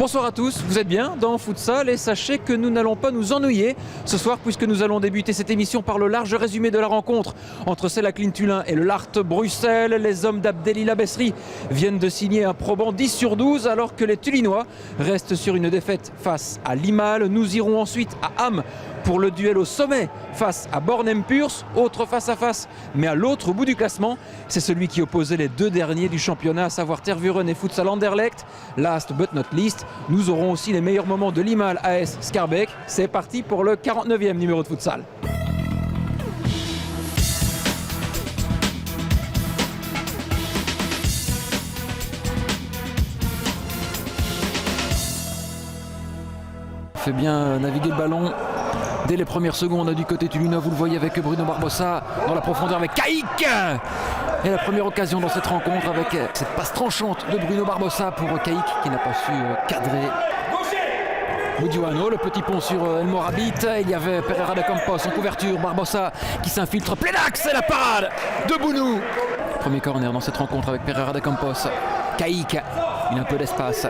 Bonsoir à tous, vous êtes bien dans Futsal et sachez que nous n'allons pas nous ennuyer ce soir puisque nous allons débuter cette émission par le large résumé de la rencontre entre Selacline Tullin et le Larthe Bruxelles. Les hommes d'Abdelila Bessri viennent de signer un probant 10/12 alors que les Tullinois restent sur une défaite face à Limal. Nous irons ensuite à Ham pour le duel au sommet face à Bornem-Purs, autre face à face mais à l'autre bout du classement. C'est celui qui opposait les deux derniers du championnat, à savoir Tervuren et Futsal Anderlecht. Last but not least, nous aurons aussi les meilleurs moments de Limal AS Schaerbeek. C'est parti pour le 49e numéro de Futsal. Fait bien naviguer le ballon dès les premières secondes du côté tullinois. Vous le voyez avec Bruno Barbosa dans la profondeur avec Caïk. Et la première occasion dans cette rencontre avec cette passe tranchante de Bruno Barbosa pour Caïk qui n'a pas su cadrer Budiwano. Le petit pont sur El Morabit. Il y avait Pereira de Campos en couverture. Barbosa qui s'infiltre plein axe. Et la parade de Bounou. Premier corner dans cette rencontre avec Pereira de Campos. Caïk, il a un peu d'espace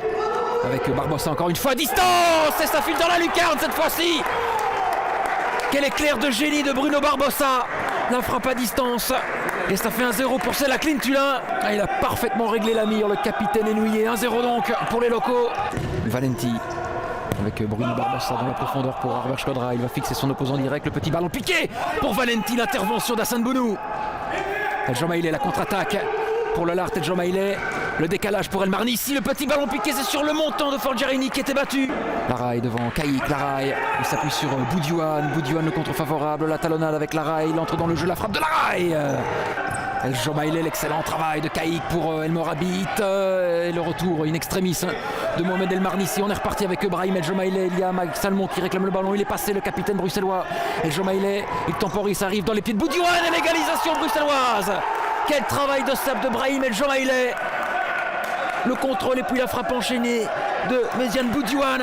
avec Barbosa encore une fois à distance. Et ça file dans la lucarne cette fois-ci. Quel éclair de génie de Bruno Barbosa. La frappe à distance. Et ça fait 1-0 pour Selacline Tullin. Ah, il a parfaitement réglé la mire, le capitaine Enouillé. 1-0 donc pour les locaux. Valenti avec Bruno Barbosa dans la profondeur pour Arber Shkodra. Il va fixer son opposant direct. Le petit ballon piqué pour Valenti. L'intervention d'Hassan Bounou. El Jomaïlé, la contre-attaque pour le Larthe. El Jomaïlé. Le décalage pour El Marnissi, le petit ballon piqué, c'est sur le montant de Forgiarini qui était battu. Laraï devant Caïk, Laraï, il s'appuie sur Budiwan, Budiwan le contre favorable, la talonnade avec Laraï, il entre dans le jeu, la frappe de Laraï. El Jomaïlé, l'excellent travail de Caïk pour El Morabit, et le retour in extremis de Mohamed El Marnissi. On est reparti avec Brahim El Jomaïlé, il y a Mike Salmon qui réclame le ballon, il est passé, le capitaine bruxellois. El Jomaïlé, il temporise, arrive dans les pieds de Budiwan et l'égalisation bruxelloise. Quel travail de sable de Brahim El Jomaïlé. Le contrôle et puis la frappe enchaînée de Méziane Budiwan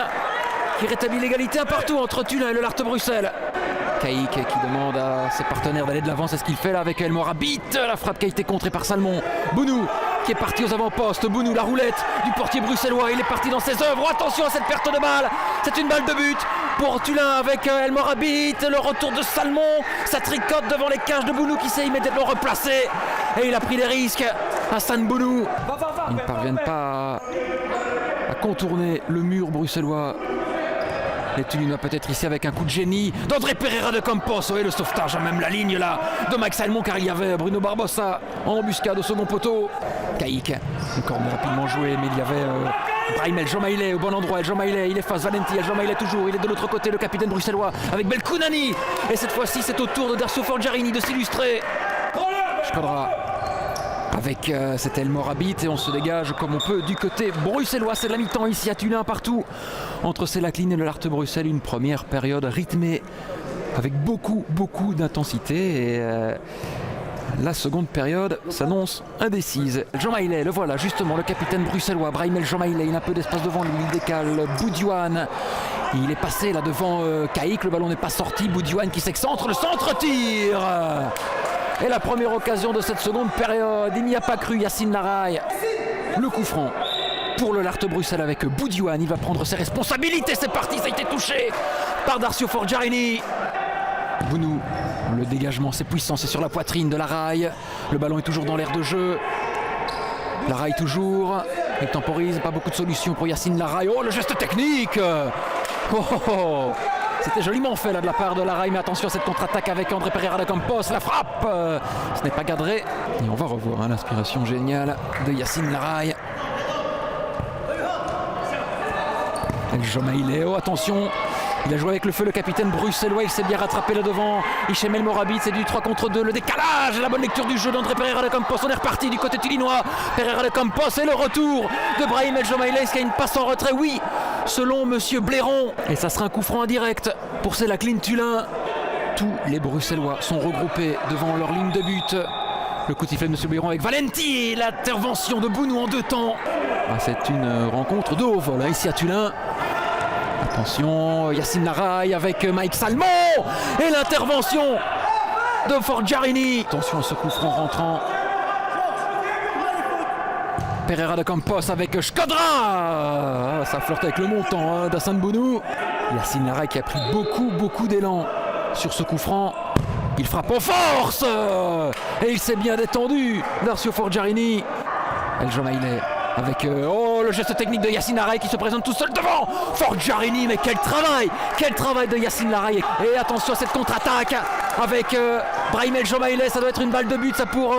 qui rétablit l'égalité un partout entre Tullin et le Larthe Bruxelles. Caïk qui demande à ses partenaires d'aller de l'avant, c'est ce qu'il fait là avec El Morabit. La frappe qui a été contrée par Salmon. Bounou qui est parti aux avant-postes. Bounou, la roulette du portier bruxellois. Il est parti dans ses œuvres. Attention à cette perte de balle. C'est une balle de but pour Tullin avec El Morabit. Le retour de Salmon. Ça tricote devant les cages de Bounou qui s'est immédiatement replacé. Et il a pris des risques. Hassan Bounou. Ils ne parviennent pas à contourner le mur bruxellois. Les Tullinois peut-être ici avec un coup de génie d'André Pereira de Campos. Et le sauvetage à même la ligne là de Mike Salmon, car il y avait Bruno Barbosa en embuscade au second poteau. Caïk, le corner rapidement joué, mais il y avait Brahim El Jomaïlé au bon endroit. El Jomaïlé, il efface Valenti. El Jomaïlé toujours, il est de l'autre côté, le capitaine bruxellois avec Belkounani. Et cette fois-ci c'est au tour de Darcio Forgiarini de s'illustrer. Shkodra avec cet El Morabit et on se dégage comme on peut du côté bruxellois. C'est la mi-temps ici à Tullin partout entre Selacline et le Larthe Bruxelles. Une première période rythmée avec beaucoup d'intensité et la seconde période s'annonce indécise. El Jomaïlé, le voilà justement, le capitaine bruxellois Brahim El Jomaïlé. Il a un peu d'espace devant lui, il décale Budiwan. Il est passé là devant Caïk, le ballon n'est pas sorti. Budiwan qui s'excentre, le centre-tir. Et la première occasion de cette seconde période, il n'y a pas cru Yacine Laraï. Le coup franc pour le Larthe Bruxelles avec Budiwan. Il va prendre ses responsabilités, c'est parti, ça a été touché par Darcio Forgiarini. Bounou, le dégagement c'est puissant, c'est sur la poitrine de Laraï. Le ballon est toujours dans l'aire de jeu. Laraï toujours, il temporise, pas beaucoup de solutions pour Yacine Laraï. Oh, le geste technique. Oh. C'était joliment fait là de la part de Laraï, mais attention à cette contre-attaque avec André Pereira de Campos, la frappe, ce n'est pas cadré. Et on va revoir l'inspiration géniale de Yacine Laraï. El Jomaïlé, oh attention, il a joué avec le feu le capitaine bruxellois, il s'est bien rattrapé là devant. Hichem El Morabit, c'est du 3 contre 2, le décalage, la bonne lecture du jeu d'André Pereira de Campos. On est reparti du côté tullinois. Pereira de Campos et le retour de Brahim El Jomaïlé. Est-ce qu'il y a une passe en retrait? Oui, selon Monsieur Blairon. Et ça sera un coup franc indirect pour Selacline Tullin. Tous les Bruxellois sont regroupés devant leur ligne de but. Le coup de sifflet de Monsieur Blairon avec Valenti. L'intervention de Bounou en deux temps. Ah, c'est une rencontre de haut vol ici à Tullin. Attention, Yacine Laraï avec Mike Salmon. Et l'intervention de Forgiarini. Attention à ce coup franc rentrant Pereira de Campos avec Shkodra. Ça flirte avec le montant d'Hassan Bounou. Yacine Laray qui a pris beaucoup d'élan sur ce coup franc. Il frappe en force et il s'est bien détendu. Darcio Forgiarini. El Jomaileh avec le geste technique de Yacine Laray qui se présente tout seul devant Forgiarini. Mais quel travail de Yacine Laray. Et attention à cette contre-attaque avec Brahim El Jomaileh. Ça doit être une balle de but ça pour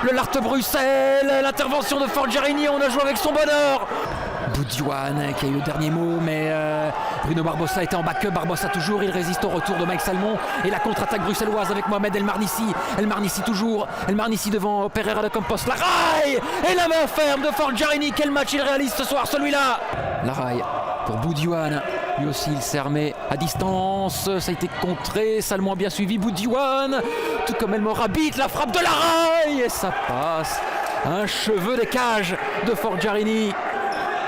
le Larthe Bruxelles. L'intervention de Forgiarini, on a joué avec son bonheur. Boudjouane qui a eu le dernier mot, mais Bruno Barbosa était en backup. Barbosa toujours, il résiste au retour de Mike Salmon et la contre-attaque bruxelloise avec Mohamed El Marnissi. El Marnissi toujours, El Marnissi devant Pereira de Campos. Laray et la main ferme de Forgiarini. Quel match il réalise ce soir celui-là. Laray pour Boudjouane, lui aussi il s'est armé à distance, ça a été contré, Salmon a bien suivi Boudjouane, tout comme El Morabit, la frappe de Laray et ça passe. Un cheveu des cages de Forgiarini.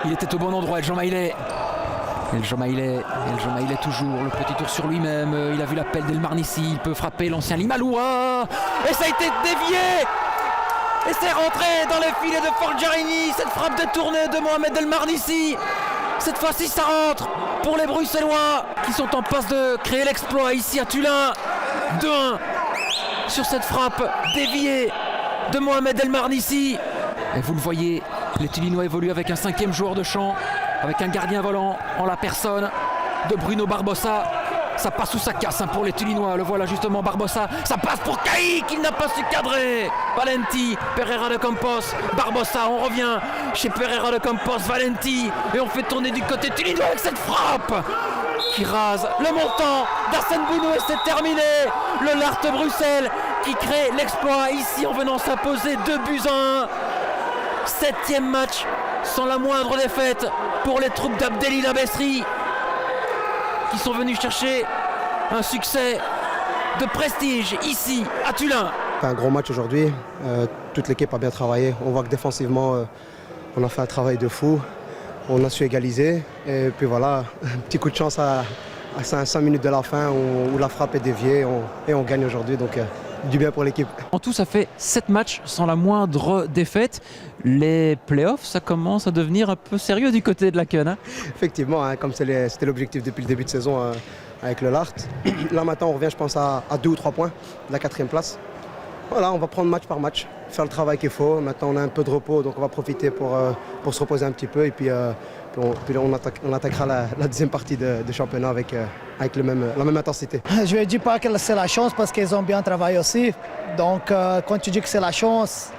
Il était au bon endroit, El Jomaileh toujours, le petit tour sur lui-même, il a vu l'appel d'El Marnissi, il peut frapper l'ancien Limaloua, et ça a été dévié, et c'est rentré dans les filets de Forgiarini, cette frappe détournée de Mohamed El Marnissi. Cette fois-ci ça rentre pour les Bruxellois qui sont en passe de créer l'exploit ici à Tullin. 2-1 sur cette frappe déviée de Mohamed El Marnissi. Et vous le voyez, les Tullinois évoluent avec un 5e joueur de champ, avec un gardien volant en la personne de Bruno Barbosa. Ça passe ou ça casse pour les Tullinois. Le voilà justement Barbosa. Ça passe pour Caïque. Il n'a pas su cadrer. Valenti, Pereira de Campos, Barbosa. On revient chez Pereira de Campos, Valenti. Et on fait tourner du côté Tullinois avec cette frappe qui rase le montant d'Hassan Bounou. Et c'est terminé. Le Larthe Bruxelles qui crée l'exploit ici en venant s'imposer 2-1. 7e match sans la moindre défaite pour les troupes d'Abdelila Besri, qui sont venus chercher un succès de prestige ici à Tullin. Un gros match aujourd'hui, toute l'équipe a bien travaillé. On voit que défensivement, on a fait un travail de fou. On a su égaliser et puis voilà, un petit coup de chance à 5 minutes de la fin où la frappe est déviée et on gagne aujourd'hui. Donc du bien pour l'équipe. En tout, ça fait 7 matchs sans la moindre défaite. Les playoffs, ça commence à devenir un peu sérieux du côté de Laken. Hein. Effectivement, comme c'était l'objectif depuis le début de saison avec le Larthe. Là maintenant, on revient, je pense, à 2 ou 3 points de la 4e place. Voilà, on va prendre match par match, faire le travail qu'il faut. Maintenant, on a un peu de repos, donc on va profiter pour se reposer un petit peu. Et puis on attaquera la deuxième partie de championnat avec la même intensité. Je ne dis pas que c'est la chance parce qu'ils ont bien travaillé aussi. Donc quand tu dis que c'est la chance,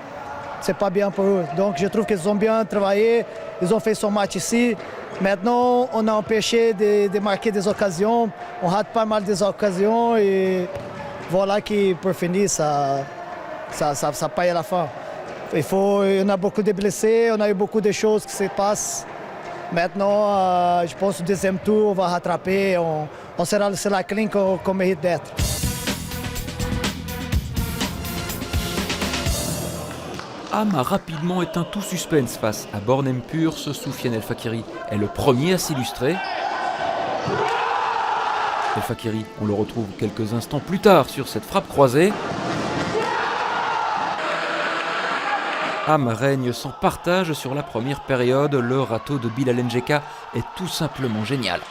c'est pas bien pour eux. Donc je trouve qu'ils ont bien travaillé, ils ont fait son match ici. Maintenant, on a empêché de marquer des occasions. On rate pas mal des occasions et voilà qui pour finir, ça paye à la fin. On a beaucoup de blessés, on a eu beaucoup de choses qui se passent. Maintenant, je pense que le deuxième tour, on va rattraper, on sera sur la ligne qu'on mérite d'être. Ham a rapidement éteint tout suspense face à Bornem Pur. Soufiane El Fakiri est le premier à s'illustrer. El Fakiri, on le retrouve quelques instants plus tard sur cette frappe croisée. Ham règne sans partage sur la première période. Le râteau de Bilal Njeka est tout simplement génial.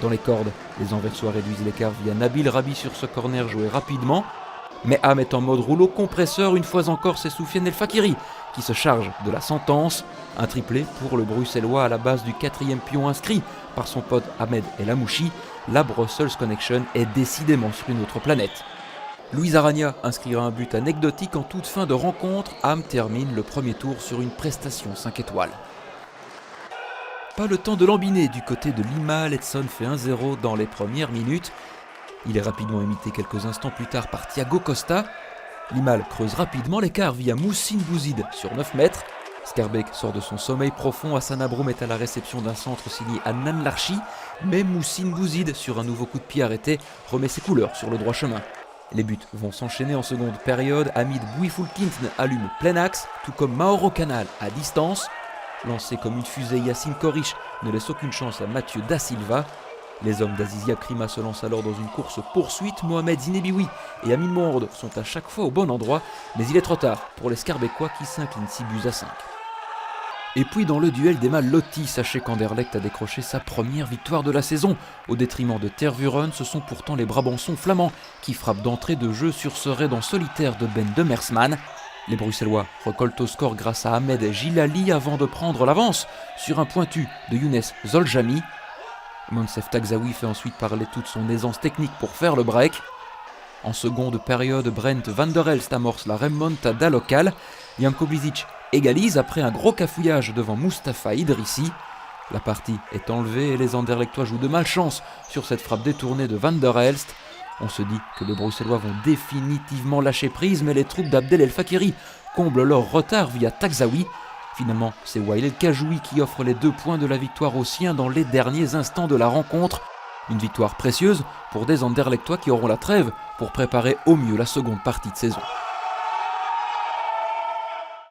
Dans les cordes, les Anversois réduisent l'écart via Nabil Rabi sur ce corner joué rapidement. Mais Ham est en mode rouleau compresseur. Une fois encore, c'est Soufiane El Fakiri qui se charge de la sentence. Un triplé pour le Bruxellois à la base du 4e pion inscrit par son pote Ahmed El Amouchi. La Brussels Connection est décidément sur une autre planète. Luis Aragna inscrira un but anecdotique en toute fin de rencontre. Ham termine le premier tour sur une prestation 5 étoiles. Pas le temps de lambiner du côté de Lima. Letson fait 1-0 dans les premières minutes. Il est rapidement imité quelques instants plus tard par Thiago Costa. Limal creuse rapidement l'écart via Moussine Bouzid sur 9 mètres. Scarbeck sort de son sommeil profond. Hassan Abroum est à la réception d'un centre signé Adnan Larchi. Mais Moussine Bouzid, sur un nouveau coup de pied arrêté, remet ses couleurs sur le droit chemin. Les buts vont s'enchaîner en seconde période. Hamid Bouifoulkintn allume plein axe, tout comme Mauro Canal à distance. Lancé comme une fusée, Yacine Korich ne laisse aucune chance à Mathieu Da Silva. Les hommes d'Azizia Krima se lancent alors dans une course-poursuite. Mohamed Zinebioui et Amin Mourd sont à chaque fois au bon endroit, mais il est trop tard pour les Scarbecquois qui s'inclinent 6-5. Et puis dans le duel des Lotti, sachez qu'Anderlecht a décroché sa première victoire de la saison. Au détriment de Tervuren, ce sont pourtant les Brabançons flamands qui frappent d'entrée de jeu sur ce raid en solitaire de Ben de Mersman. Les Bruxellois recollent au score grâce à Ahmed Gilali avant de prendre l'avance sur un pointu de Younes Zoljami. Monsef Tagzaoui fait ensuite parler toute son aisance technique pour faire le break. En seconde période, Brent van der Elst amorce la remontada locale. Janko Blizic égalise après un gros cafouillage devant Mustapha Idrissi. La partie est enlevée et les Anderlechtois jouent de malchance sur cette frappe détournée de van der Elst. On se dit que les Bruxellois vont définitivement lâcher prise, mais les troupes d'Abdel El Fakiri comblent leur retard via Tagzaoui. Finalement, c'est Wael El Kajoui qui offre les 2 points de la victoire aux siens dans les derniers instants de la rencontre. Une victoire précieuse pour des Anderlechtois qui auront la trêve pour préparer au mieux la seconde partie de saison.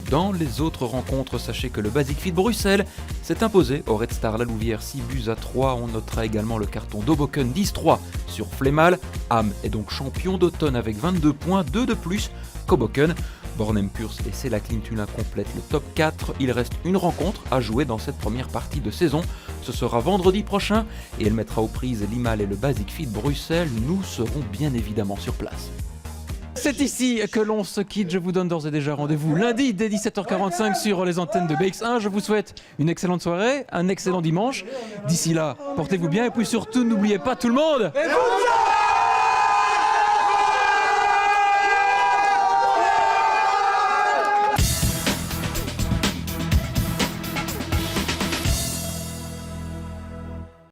Dans les autres rencontres, sachez que le Basic Fit Bruxelles s'est imposé au Red Star La Louvière 6-3. On notera également le carton d'Hoboken 10-3 sur Flémal. Ham est donc champion d'automne avec 22 points, 2 de plus qu'Hoboken. Bornem Purs et Sela Clintuna complètent le top 4. Il reste une rencontre à jouer dans cette première partie de saison. Ce sera vendredi prochain et elle mettra aux prises Limal et le Basic Fit Bruxelles. Nous serons bien évidemment sur place. C'est ici que l'on se quitte. Je vous donne d'ores et déjà rendez-vous lundi dès 17h45 sur les antennes de BX1. Je vous souhaite une excellente soirée, un excellent dimanche. D'ici là, portez-vous bien et puis surtout n'oubliez pas tout le monde.